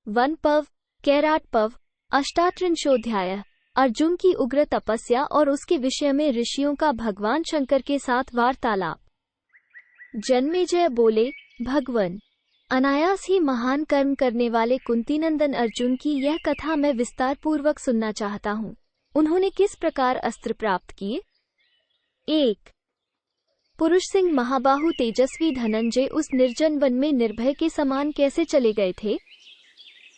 One पर्व, कैराट पर्व, अष्टात्रिंशोऽध्याय। अर्जुन की उग्र तपस्या और उसके विषय में ऋषियों का भगवान शंकर के साथ वार्तालाप। जन्मेजय बोले, भगवन, अनायास ही महान कर्म करने वाले कुंतीनंदन अर्जुन की यह कथा मैं विस्तार पूर्वक सुनना चाहता हूँ। उन्होंने किस प्रकार अस्त्र प्राप्त किए? 1. पुरुष सिंह महाबाहु तेजस्वी धनंजय उस निर्जन वन में निर्भय के समान कैसे चले गए थे?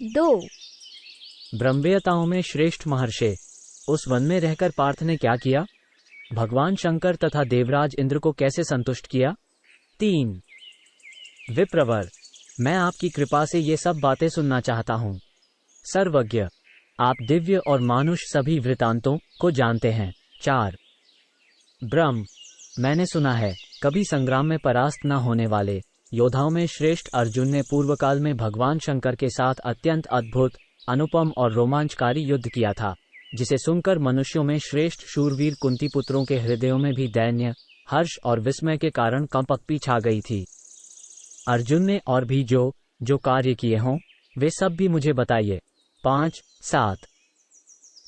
2. ब्रह्मवेताओं में श्रेष्ठ महर्षि उस वन में रहकर पार्थ ने क्या किया? भगवान शंकर तथा देवराज इंद्र को कैसे संतुष्ट किया? 3. विप्रवर, मैं आपकी कृपा से ये सब बातें सुनना चाहता हूँ। सर्वज्ञ, आप दिव्य और मानुष सभी वृतांतों को जानते हैं। 4. ब्रह्म, मैंने सुना है कभी संग्राम में परास्त न होने वाले योद्धाओं में श्रेष्ठ अर्जुन ने पूर्वकाल में भगवान शंकर के साथ अत्यंत अद्भुत, अनुपम और रोमांचकारी युद्ध किया था, जिसे सुनकर मनुष्यों में श्रेष्ठ शूरवीर कुंती पुत्रों के हृदयों में भी दैन्य, हर्ष और विस्मय के कारण कंपकपी छा गई थी। अर्जुन ने और भी जो कार्य किए हों वे सब भी मुझे बताइए। 5. 7.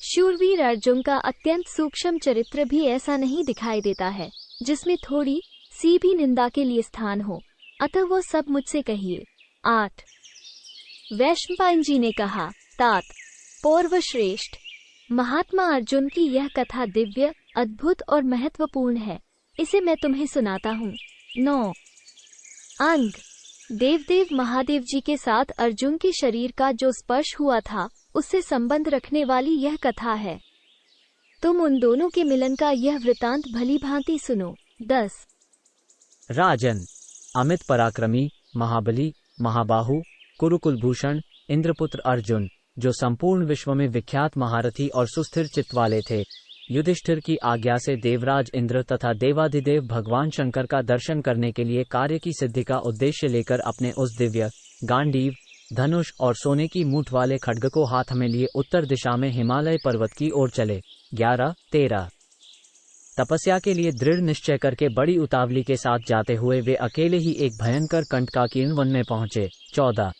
शूरवीर अर्जुन का अत्यंत सूक्ष्म चरित्र भी ऐसा नहीं दिखाई देता है जिसमें थोड़ी सी भी निंदा के लिए स्थान हो, अतः वो सब मुझसे कहिए। 8. वैशंपायन जी ने कहा, तात, पौरव श्रेष्ठ, महात्मा अर्जुन की यह कथा दिव्य, अद्भुत और महत्वपूर्ण है, इसे मैं तुम्हें सुनाता हूँ। 9. अंग, देवदेव महादेव जी के साथ अर्जुन के शरीर का जो स्पर्श हुआ था उससे संबंध रखने वाली यह कथा है। तुम उन दोनों के मिलन का यह वृतांत भली भांति सुनो। 10. राजन, अमित पराक्रमी, महाबली, महाबाहु, कुरुकुलभूषण, इंद्रपुत्र अर्जुन, जो संपूर्ण विश्व में विख्यात महारथी और सुस्थिर चित्त वाले थे, युधिष्ठिर की आज्ञा से देवराज इंद्र तथा देवाधिदेव भगवान शंकर का दर्शन करने के लिए कार्य की सिद्धि का उद्देश्य लेकर अपने उस दिव्य गांडीव, धनुष और सोने की मूठ वाले खड्ग को हाथ में लिए उत्तर दिशा में हिमालय पर्वत की ओर चले। 11. 13. तपस्या के लिए दृढ़ निश्चय करके बड़ी उतावली के साथ जाते हुए वे अकेले ही एक भयंकर कंटकाकीर्ण वन में पहुंचे। 14.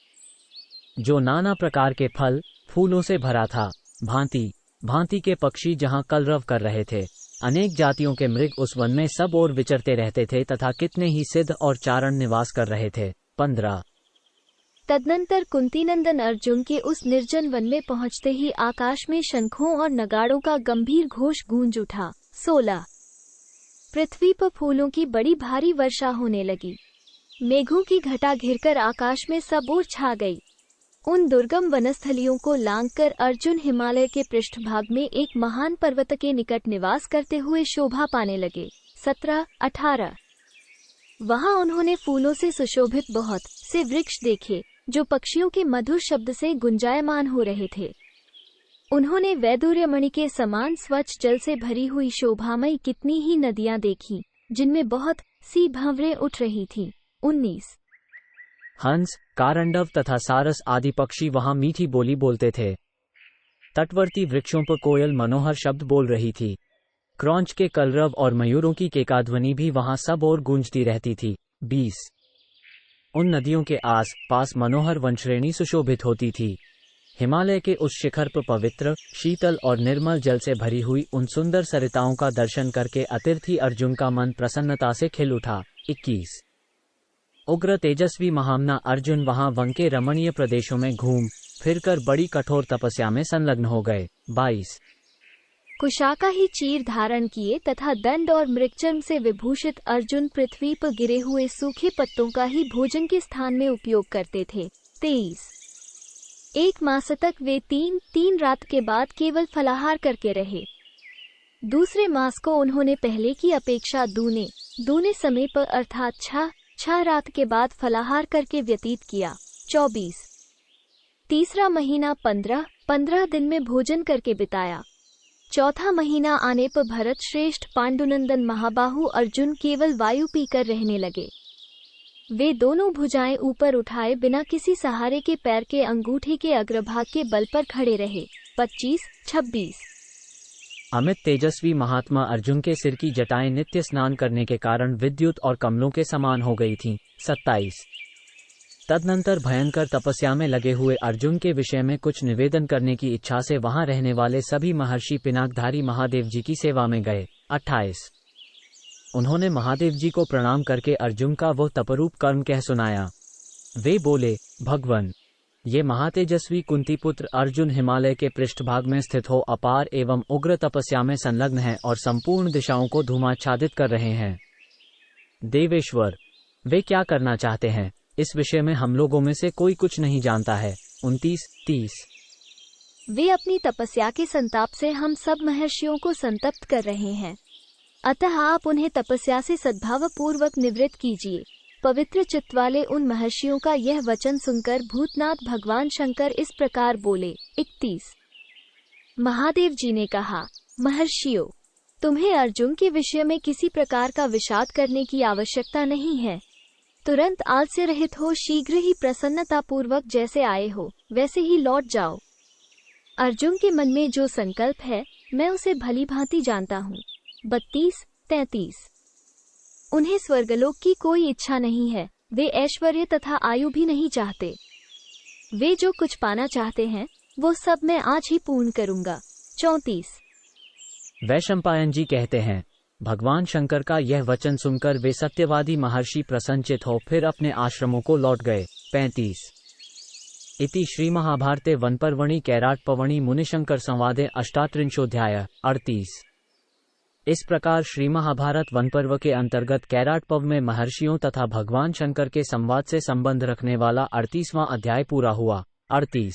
जो नाना प्रकार के फल फूलों से भरा था, भांति भांति के पक्षी जहां कलरव कर रहे थे, अनेक जातियों के मृग उस वन में सब ओर विचरते रहते थे तथा कितने ही सिद्ध और चारण निवास कर रहे थे। 15. तदनंतर कुंतीनंदन अर्जुन के उस निर्जन वन में पहुंचते ही आकाश में शंखों और नगाड़ों का गंभीर घोष गूंज उठा। 16. पृथ्वी पर फूलों की बड़ी भारी वर्षा होने लगी। मेघों की घटा घिरकर आकाश में सब ओर छा गई। उन दुर्गम वनस्थलियों को लांघकर अर्जुन हिमालय के पृष्ठभाग में एक महान पर्वत के निकट निवास करते हुए शोभा पाने लगे। 17. 18. वहां उन्होंने फूलों से सुशोभित बहुत से वृक्ष देखे जो पक्षियों के मधुर शब्द से गुंजायमान हो रहे थे। उन्होंने वैदूर्यमणि के समान स्वच्छ जल से भरी हुई शोभामयी कितनी ही नदियां देखी जिनमें बहुत सी भंवरें उठ रही थीं। 19. हंस, कारंडव तथा सारस आदि पक्षी वहां मीठी बोली बोलते थे। तटवर्ती वृक्षों पर कोयल मनोहर शब्द बोल रही थी। क्रौंच के कलरव और मयूरों की केकाध्वनि भी वहां सब ओर गूंजती रहती थी। 20. उन नदियों के आस पास मनोहर वनश्रेणी सुशोभित होती थी। हिमालय के उस शिखर पर पवित्र, शीतल और निर्मल जल से भरी हुई उन सुंदर सरिताओं का दर्शन करके अतिथि अर्जुन का मन प्रसन्नता से खिल उठा। 21. उग्र तेजस्वी महामना अर्जुन वहां वन के रमणीय प्रदेशों में घूम फिरकर बड़ी कठोर तपस्या में संलग्न हो गए। 22. कुशाका ही चीर धारण किए तथा दंड और मृगचर्म से विभूषित अर्जुन पृथ्वी पर गिरे हुए सूखे पत्तों का ही भोजन के स्थान में उपयोग करते थे। 23. 1 मास तक वे 3 रात के बाद केवल फलाहार करके रहे। दूसरे मास को उन्होंने पहले की अपेक्षा दूने समय पर अर्थात 6 रात के बाद फलाहार करके व्यतीत किया। 24. तीसरा महीना 15 दिन में भोजन करके बिताया। चौथा महीना आने पर भरत श्रेष्ठ पांडुनंदन महाबाहु अर्जुन केवल वायु पीकर रहने लगे। वे दोनों भुजाएं ऊपर उठाए बिना किसी सहारे के पैर के अंगूठे के अग्रभाग के बल पर खड़े रहे। 25. 26. अमित तेजस्वी महात्मा अर्जुन के सिर की जटाएं नित्य स्नान करने के कारण विद्युत और कमलों के समान हो गई थीं। 27. तदनंतर भयंकर तपस्या में लगे हुए अर्जुन के विषय में कुछ निवेदन करने की इच्छा से वहां रहने वाले सभी महर्षि पिनाकधारी महादेव जी की सेवा में गए। 28 उन्होंने महादेव जी को प्रणाम करके अर्जुन का वो तपरूप कर्म कह सुनाया। वे बोले, भगवन, ये महातेजस्वी कुंती पुत्र अर्जुन हिमालय के पृष्ठभाग में स्थित हो अपार एवं उग्र तपस्या में संलग्न हैं और संपूर्ण दिशाओं को धूमाच्छादित कर रहे हैं। देवेश्वर, वे क्या करना चाहते हैं, इस विषय में हम लोगों में से कोई कुछ नहीं जानता है। 29-30 वे अपनी तपस्या के संताप से हम सब महर्षियों को संतप्त कर रहे हैं, अतः आप उन्हें तपस्या से सद्भावपूर्वक निवृत्त कीजिए। पवित्र चित्त वाले उन महर्षियों का यह वचन सुनकर भूतनाथ भगवान शंकर इस प्रकार बोले। 31 महादेव जी ने कहा, महर्षियों, तुम्हें अर्जुन के विषय में किसी प्रकार का विषाद करने की आवश्यकता नहीं है। तुरंत आलस्य रहित हो शीघ्र ही प्रसन्नता पूर्वक जैसे आए हो वैसे ही लौट जाओ। अर्जुन के मन में जो संकल्प है मैं उसे भली भांति जानता हूँ। 32-33 उन्हें स्वर्गलोक की कोई इच्छा नहीं है, वे ऐश्वर्य तथा आयु भी नहीं चाहते। वे जो कुछ पाना चाहते हैं वो सब मैं आज ही पूर्ण करूंगा। 34 वैशंपायन जी कहते हैं, भगवान शंकर का यह वचन सुनकर वे सत्यवादी महर्षि प्रसन्नचित हो फिर अपने आश्रमों को लौट गए। 35 इति श्री महाभारते वनपर्वणि कैराटपर्वणि मुनिशंकर संवादे 38 38 इस प्रकार श्री महाभारत वनपर्व के अंतर्गत कैराटपर्व में महर्षियों तथा भगवान शंकर के संवाद से संबंध रखने वाला 38वां अध्याय पूरा हुआ। 38